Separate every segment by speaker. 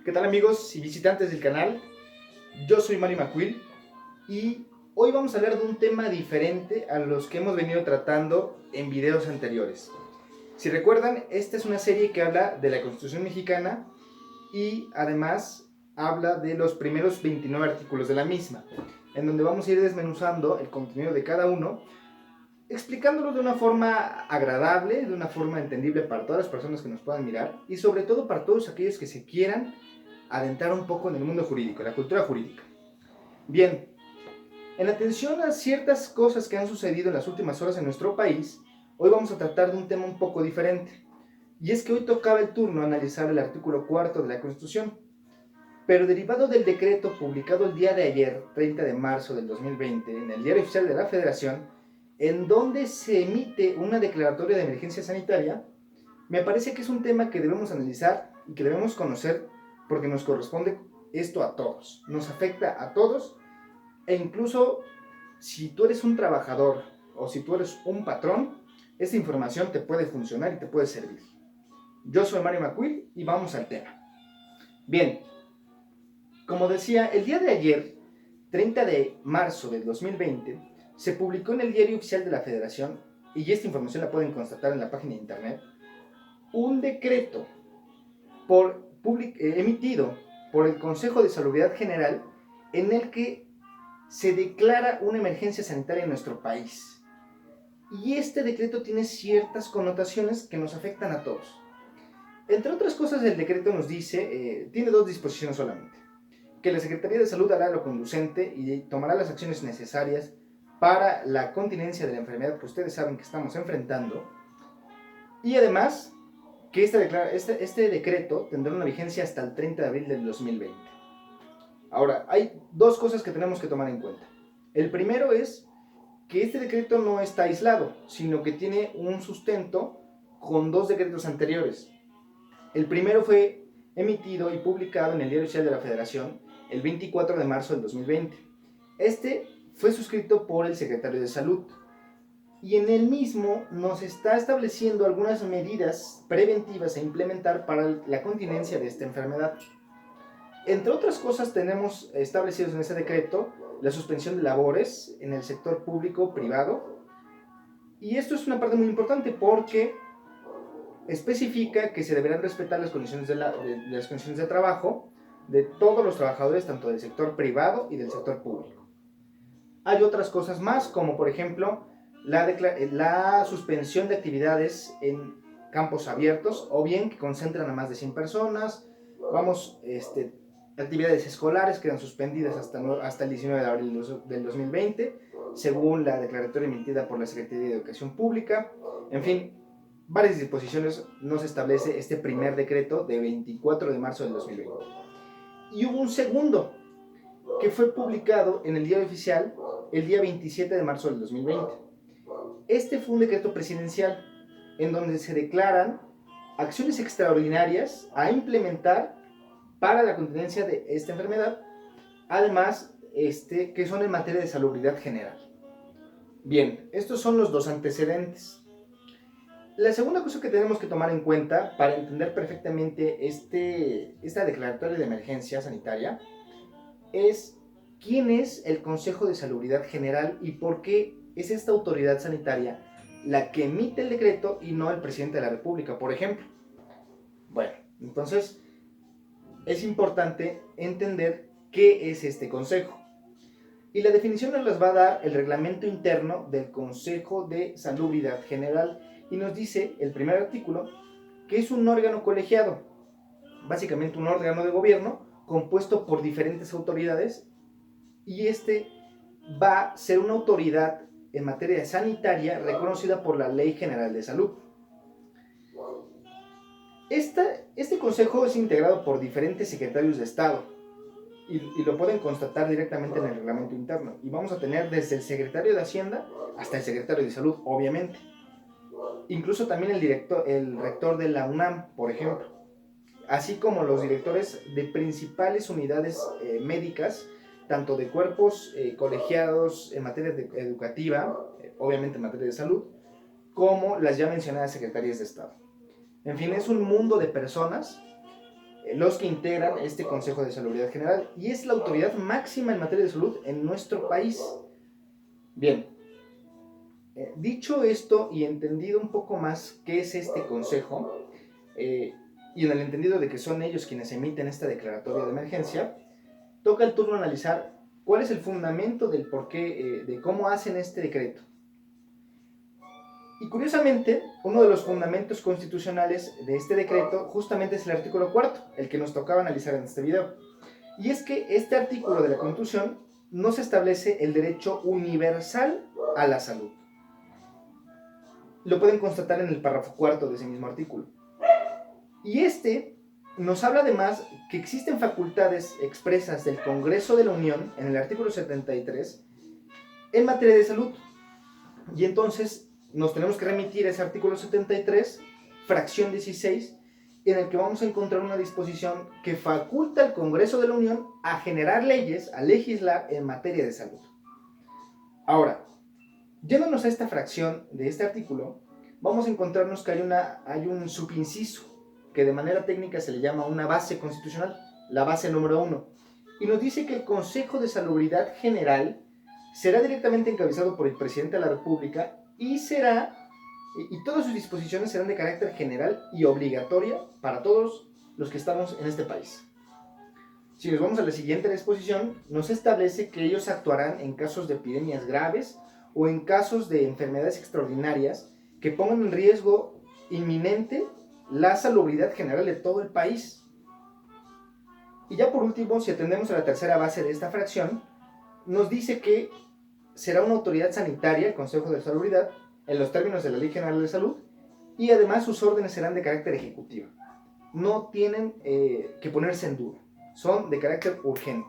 Speaker 1: ¿Qué tal amigos y visitantes del canal? Yo soy Mario McQuill y hoy vamos a hablar de un tema diferente a los que hemos venido tratando en videos anteriores. Si recuerdan, esta es una serie que habla de la Constitución mexicana y además habla de los primeros 29 artículos de la misma, en donde vamos a ir desmenuzando el contenido de cada uno, explicándolo de una forma agradable, de una forma entendible para todas las personas que nos puedan mirar y sobre todo para todos aquellos que se quieran adentrar un poco en el mundo jurídico, la cultura jurídica. Bien, en atención a ciertas cosas que han sucedido en las últimas horas en nuestro país, hoy vamos a tratar de un tema un poco diferente. Y es que hoy tocaba el turno analizar el artículo 4 de la Constitución, pero derivado del decreto publicado el día de ayer, 30 de marzo del 2020, en el Diario Oficial de la Federación, en donde se emite una declaratoria de emergencia sanitaria, me parece que es un tema que debemos analizar y que debemos conocer porque nos corresponde esto a todos, nos afecta a todos e incluso si tú eres un trabajador o si tú eres un patrón, esta información te puede funcionar y te puede servir. Yo soy Mario McQuill y vamos al tema. Bien, como decía, el día de ayer, 30 de marzo del 2020, se publicó en el Diario Oficial de la Federación, y esta información la pueden constatar en la página de internet, un decreto emitido por el Consejo de Salubridad General en el que se declara una emergencia sanitaria en nuestro país. Y este decreto tiene ciertas connotaciones que nos afectan a todos. Entre otras cosas, el decreto nos dice, tiene dos disposiciones solamente, que la Secretaría de Salud hará lo conducente y tomará las acciones necesarias para la continencia de la enfermedad que ustedes saben que estamos enfrentando, y además que este decreto tendrá una vigencia hasta el 30 de abril del 2020. Ahora, hay dos cosas que tenemos que tomar en cuenta. El primero es que este decreto no está aislado, sino que tiene un sustento con dos decretos anteriores. El primero fue emitido y publicado en el Diario Oficial de la Federación el 24 de marzo del 2020. Este fue suscrito por el secretario de Salud y en el mismo nos está estableciendo algunas medidas preventivas a implementar para la continencia de esta enfermedad. Entre otras cosas, tenemos establecidos en ese decreto la suspensión de labores en el sector público-privado. Y esto es una parte muy importante porque especifica que se deberán respetar las condiciones las condiciones de trabajo de todos los trabajadores, tanto del sector privado y del sector público. Hay otras cosas más, como por ejemplo la suspensión de actividades en campos abiertos o bien que concentran a más de 100 personas. Actividades escolares quedan suspendidas hasta el 19 de abril del 2020, según la declaratoria emitida por la Secretaría de Educación Pública. En fin, varias disposiciones nos establece este primer decreto de 24 de marzo del 2020. Y hubo un segundo, que fue publicado en el Diario Oficial el día 27 de marzo del 2020. Este fue un decreto presidencial en donde se declaran acciones extraordinarias a implementar para la continencia de esta enfermedad, además que son en materia de salubridad general. Bien, estos son los dos antecedentes. La segunda cosa que tenemos que tomar en cuenta para entender perfectamente esta declaratoria de emergencia sanitaria es quién es el Consejo de Salubridad General y por qué es esta autoridad sanitaria la que emite el decreto y no el presidente de la República, por ejemplo. Bueno, entonces es importante entender qué es este consejo. Y la definición nos las va a dar el reglamento interno del Consejo de Salubridad General y nos dice el primer artículo que es un órgano colegiado, básicamente un órgano de gobierno compuesto por diferentes autoridades y va a ser una autoridad en materia sanitaria reconocida por la Ley General de Salud. Este consejo es integrado por diferentes secretarios de Estado y lo pueden constatar directamente en el reglamento interno. Y vamos a tener desde el secretario de Hacienda hasta el secretario de Salud, obviamente. Incluso también el rector de la UNAM, por ejemplo. Así como los directores de principales unidades médicas, tanto de cuerpos colegiados en materia educativa, obviamente en materia de salud, como las ya mencionadas secretarías de Estado. En fin, es un mundo de personas los que integran este Consejo de Salubridad General y es la autoridad máxima en materia de salud en nuestro país. Bien, dicho esto y entendido un poco más qué es este consejo, y en el entendido de que son ellos quienes emiten esta declaratoria de emergencia, toca el turno analizar cuál es el fundamento del porqué, de cómo hacen este decreto. Y curiosamente, uno de los fundamentos constitucionales de este decreto justamente es el artículo 4, el que nos tocaba analizar en este video. Y es que este artículo de la Constitución nos establece el derecho universal a la salud. Lo pueden constatar en el párrafo 4 de ese mismo artículo. Y este nos habla además que existen facultades expresas del Congreso de la Unión, en el artículo 73, en materia de salud. Y entonces nos tenemos que remitir a ese artículo 73, fracción 16, en el que vamos a encontrar una disposición que faculta al Congreso de la Unión a generar leyes, a legislar en materia de salud. Ahora, yéndonos a esta fracción de este artículo, vamos a encontrarnos que hay un subinciso, que de manera técnica se le llama una base constitucional, la base número 1, y nos dice que el Consejo de Salubridad General será directamente encabezado por el Presidente de la República y todas sus disposiciones serán de carácter general y obligatoria para todos los que estamos en este país. Si nos vamos a la siguiente disposición, nos establece que ellos actuarán en casos de epidemias graves o en casos de enfermedades extraordinarias que pongan en riesgo inminente la salubridad general de todo el país. Y ya por último, si atendemos a la tercera base de esta fracción, nos dice que será una autoridad sanitaria, el Consejo de Salubridad, en los términos de la Ley General de Salud, y además sus órdenes serán de carácter ejecutivo. No tienen que ponerse en duda, son de carácter urgente.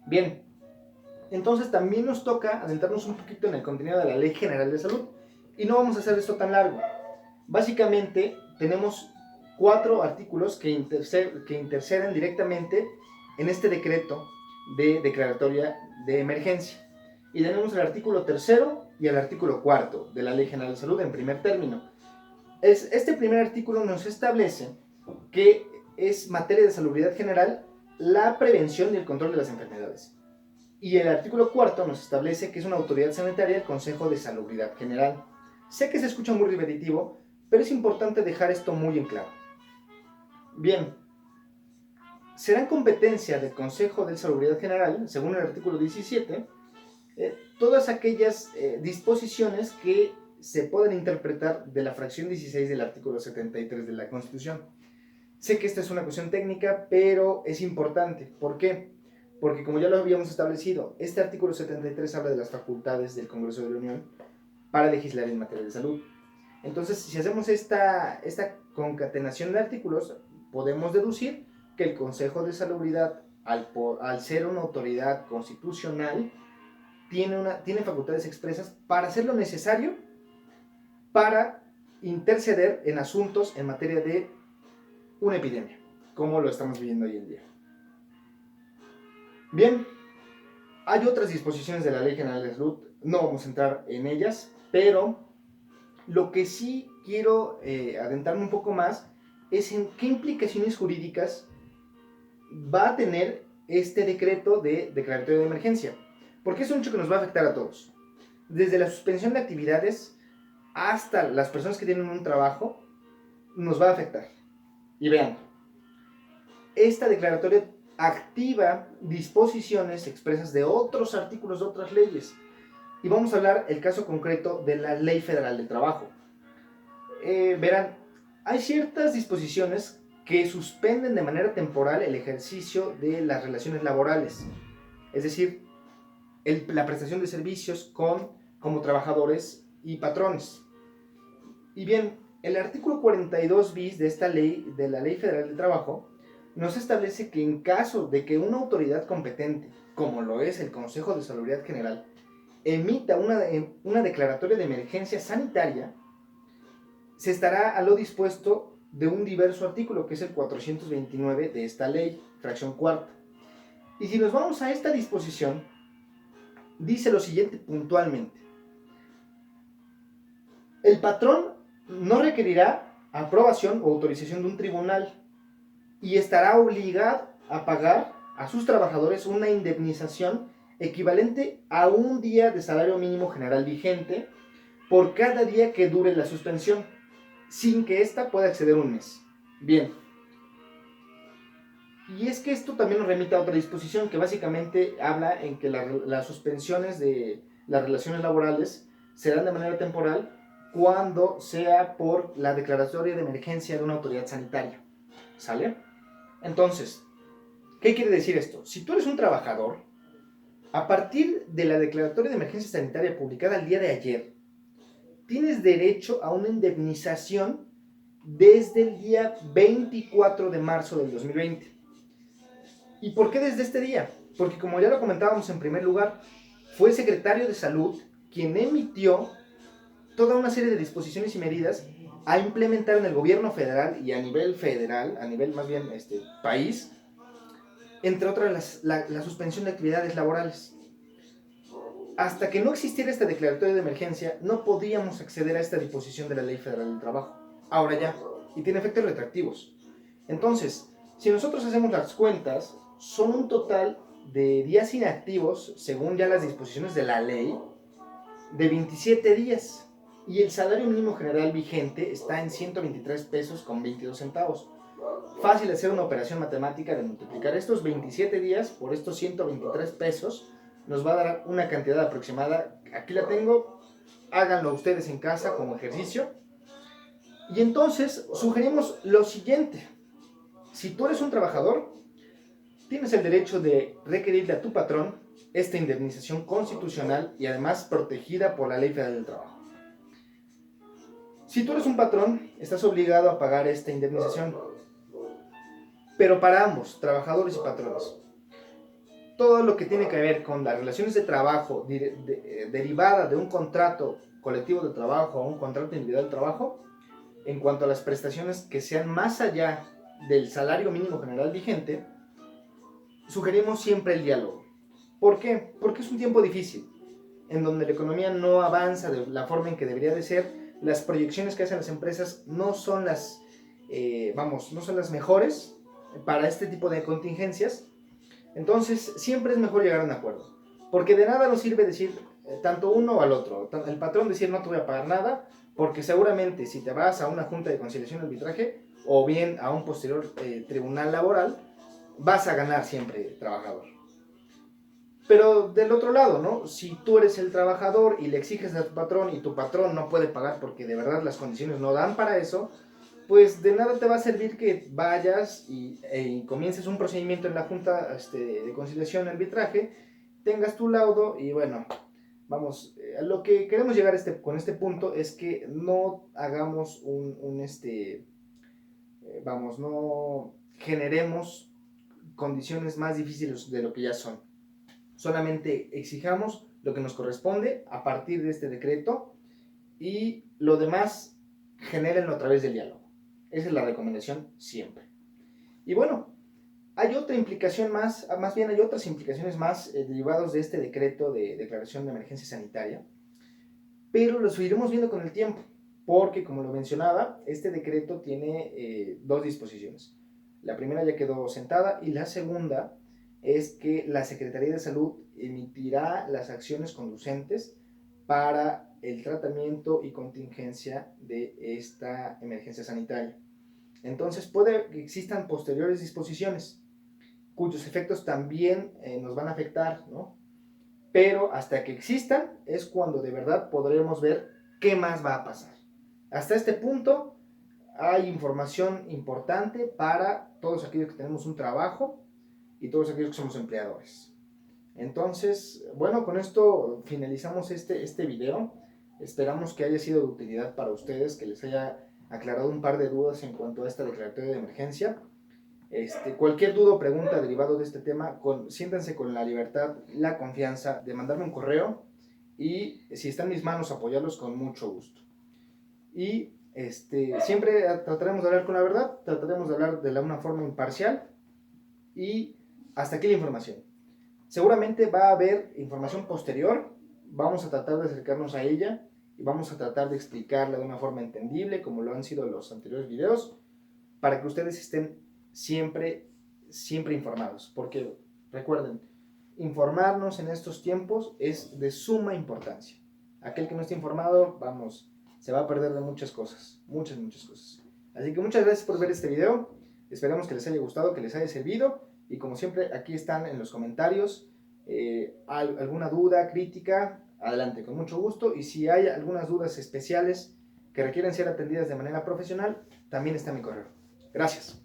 Speaker 1: Bien, entonces también nos toca adentrarnos un poquito en el contenido de la Ley General de Salud, y no vamos a hacer esto tan largo. Básicamente tenemos 4 artículos que interceden directamente en este decreto de declaratoria de emergencia. Y tenemos el artículo 3 y el artículo 4 de la Ley General de Salud en primer término. Este primer artículo nos establece que es materia de salubridad general la prevención y el control de las enfermedades. Y el artículo 4 nos establece que es una autoridad sanitaria el Consejo de Salubridad General. Sé que se escucha muy repetitivo, pero es importante dejar esto muy en claro. Bien, serán competencia del Consejo de Salubridad General, según el artículo 17, todas aquellas disposiciones que se pueden interpretar de la fracción 16 del artículo 73 de la Constitución. Sé que esta es una cuestión técnica, pero es importante. ¿Por qué? Porque como ya lo habíamos establecido, este artículo 73 habla de las facultades del Congreso de la Unión para legislar en materia de salud. Entonces, si hacemos esta concatenación de artículos, podemos deducir que el Consejo de Salubridad, al ser una autoridad constitucional, tiene facultades expresas para hacer lo necesario para interceder en asuntos en materia de una epidemia, como lo estamos viviendo hoy en día. Bien, hay otras disposiciones de la Ley General de Salud, no vamos a entrar en ellas, pero lo que sí quiero adentrarme un poco más es en qué implicaciones jurídicas va a tener este decreto de declaratoria de emergencia, porque es un hecho que nos va a afectar a todos. Desde la suspensión de actividades hasta las personas que tienen un trabajo, nos va a afectar. Y vean, esta declaratoria activa disposiciones expresas de otros artículos de otras leyes. Y vamos a hablar el caso concreto de la Ley Federal del Trabajo. Verán, hay ciertas disposiciones que suspenden de manera temporal el ejercicio de las relaciones laborales, es decir, la prestación de servicios como trabajadores y patrones. Y bien, el artículo 42 bis de esta ley, de la Ley Federal del Trabajo, nos establece que en caso de que una autoridad competente, como lo es el Consejo de Salubridad General, emita una declaratoria de emergencia sanitaria, se estará a lo dispuesto de un diverso artículo, que es el 429 de esta ley, fracción cuarta. Y si nos vamos a esta disposición, dice lo siguiente puntualmente: el patrón no requerirá aprobación o autorización de un tribunal y estará obligado a pagar a sus trabajadores una indemnización equivalente a un día de salario mínimo general vigente por cada día que dure la suspensión, sin que ésta pueda exceder un mes. Bien, y es que esto también nos remite a otra disposición que básicamente habla en que las suspensiones de las relaciones laborales serán de manera temporal cuando sea por la declaratoria de emergencia de una autoridad sanitaria. ¿Sale? Entonces, ¿qué quiere decir esto? Si tú eres un trabajador, a partir de la declaratoria de emergencia sanitaria publicada el día de ayer, tienes derecho a una indemnización desde el día 24 de marzo del 2020. ¿Y por qué desde este día? Porque como ya lo comentábamos en primer lugar, fue el secretario de Salud quien emitió toda una serie de disposiciones y medidas a implementar en el gobierno federal y a nivel federal, a nivel más bien país, entre otras la suspensión de actividades laborales. Hasta que no existiera esta declaratoria de emergencia, no podíamos acceder a esta disposición de la Ley Federal del Trabajo. Ahora ya, y tiene efectos retroactivos. Entonces, si nosotros hacemos las cuentas, son un total de días inactivos, según ya las disposiciones de la ley, de 27 días. Y el salario mínimo general vigente está en 123 pesos con 22 centavos. Fácil hacer una operación matemática de multiplicar estos 27 días por estos 123 pesos, nos va a dar una cantidad aproximada. Aquí la tengo, háganlo ustedes en casa como ejercicio. Y entonces sugerimos lo siguiente: si tú eres un trabajador, tienes el derecho de requerirle a tu patrón esta indemnización constitucional y además protegida por la Ley Federal del Trabajo. Si tú eres un patrón, estás obligado a pagar esta indemnización, pero para ambos, trabajadores y patrones. Todo lo que tiene que ver con las relaciones de trabajo derivada de un contrato colectivo de trabajo o un contrato individual de trabajo, en cuanto a las prestaciones que sean más allá del salario mínimo general vigente, sugerimos siempre el diálogo. ¿Por qué? Porque es un tiempo difícil, en donde la economía no avanza de la forma en que debería de ser, las proyecciones que hacen las empresas no son las, no son las mejores para este tipo de contingencias. Entonces, siempre es mejor llegar a un acuerdo, porque de nada nos sirve decir tanto uno o al otro. El patrón decir no te voy a pagar nada, porque seguramente si te vas a una junta de conciliación y arbitraje, o bien a un posterior tribunal laboral, vas a ganar siempre, trabajador. Pero del otro lado, ¿no? Si tú eres el trabajador y le exiges a tu patrón y tu patrón no puede pagar porque de verdad las condiciones no dan para eso, pues de nada te va a servir que vayas y comiences un procedimiento en la Junta de Conciliación y Arbitraje, tengas tu laudo y bueno, vamos, a lo que queremos llegar con este punto es que no hagamos no generemos condiciones más difíciles de lo que ya son. Solamente exijamos lo que nos corresponde a partir de este decreto y lo demás genérenlo a través del diálogo. Esa es la recomendación siempre. Y bueno, hay otra implicación más bien hay otras implicaciones más derivadas de este decreto de declaración de emergencia sanitaria, pero lo seguiremos viendo con el tiempo, porque como lo mencionaba, este decreto tiene dos disposiciones. La primera ya quedó sentada y la segunda es que la Secretaría de Salud emitirá las acciones conducentes para el tratamiento y contingencia de esta emergencia sanitaria. Entonces puede que existan posteriores disposiciones cuyos efectos también nos van a afectar, ¿no? Pero hasta que existan es cuando de verdad podremos ver qué más va a pasar. Hasta este punto hay información importante para todos aquellos que tenemos un trabajo y todos aquellos que somos empleadores. Entonces, bueno, con esto finalizamos este video. Esperamos que haya sido de utilidad para ustedes, que les haya aclarado un par de dudas en cuanto a esta declaratoria de emergencia. Cualquier duda o pregunta derivado de este tema, siéntanse con la libertad, la confianza de mandarme un correo y si está en mis manos apoyarlos con mucho gusto. Y siempre trataremos de hablar con la verdad, trataremos de hablar de una forma imparcial y hasta aquí la información. Seguramente va a haber información posterior, vamos a tratar de acercarnos a ella y vamos a tratar de explicarla de una forma entendible como lo han sido los anteriores videos para que ustedes estén siempre, siempre informados, porque recuerden, informarnos en estos tiempos es de suma importancia. Aquel que no esté informado, vamos, se va a perder de muchas cosas, muchas, muchas cosas. Así que muchas gracias por ver este video, esperamos que les haya gustado, que les haya servido, y como siempre, aquí están en los comentarios, alguna duda, crítica, adelante, con mucho gusto, y si hay algunas dudas especiales que requieren ser atendidas de manera profesional, también está mi correo. Gracias.